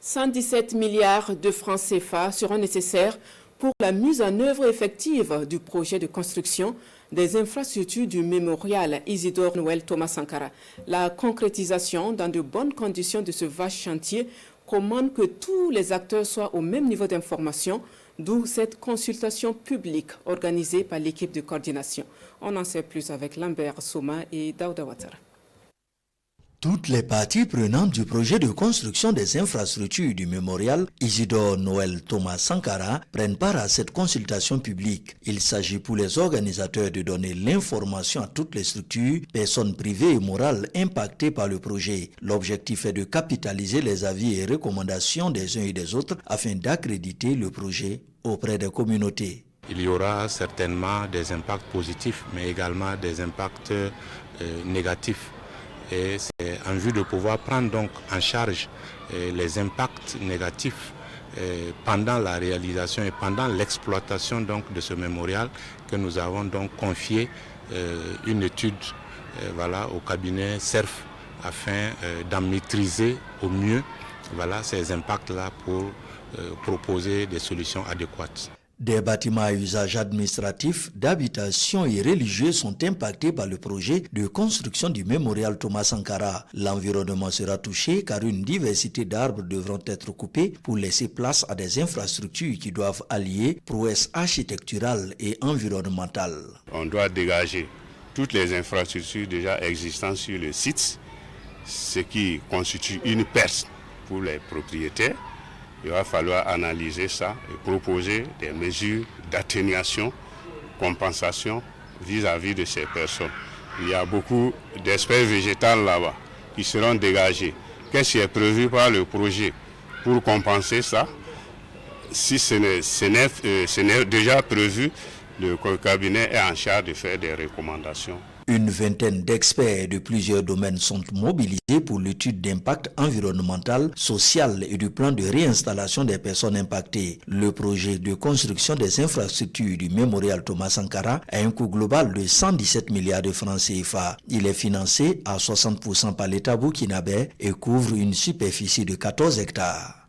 117 milliards de francs CFA seront nécessaires pour la mise en œuvre effective du projet de construction des infrastructures du mémorial Isidore Noël Thomas Sankara. La concrétisation dans de bonnes conditions de ce vaste chantier commande que tous les acteurs soient au même niveau d'information, d'où cette consultation publique organisée par l'équipe de coordination. On en sait plus avec Lambert Soma et Daouda Ouattara. Toutes les parties prenantes du projet de construction des infrastructures du mémorial Isidore Noël Thomas Sankara prennent part à cette consultation publique. Il s'agit pour les organisateurs de donner l'information à toutes les structures, personnes privées et morales impactées par le projet. L'objectif est de capitaliser les avis et recommandations des uns et des autres afin d'accréditer le projet auprès des communautés. Il y aura certainement des impacts positifs, mais également des impacts négatifs. Et c'est en vue de pouvoir prendre donc en charge les impacts négatifs pendant la réalisation et pendant l'exploitation donc de ce mémorial que nous avons donc confié une étude au cabinet CERF afin d'en maîtriser au mieux ces impacts-là pour proposer des solutions adéquates. Des bâtiments à usage administratif, d'habitation et religieux sont impactés par le projet de construction du mémorial Thomas Sankara. L'environnement sera touché car une diversité d'arbres devront être coupés pour laisser place à des infrastructures qui doivent allier prouesse architecturale et environnementale. On doit dégager toutes les infrastructures déjà existantes sur le site, ce qui constitue une perte pour les propriétaires. Il va falloir analyser ça et proposer des mesures d'atténuation, compensation vis-à-vis de ces personnes. Il y a beaucoup d'espèces végétales là-bas qui seront dégagées. Qu'est-ce qui est prévu par le projet pour compenser ça? Si ce n'est déjà prévu, le cabinet est en charge de faire des recommandations. Une vingtaine d'experts de plusieurs domaines sont mobilisés pour l'étude d'impact environnemental, social et du plan de réinstallation des personnes impactées. Le projet de construction des infrastructures du mémorial Thomas Sankara a un coût global de 117 milliards de francs CFA. Il est financé à 60% par l'État burkinabé et couvre une superficie de 14 hectares.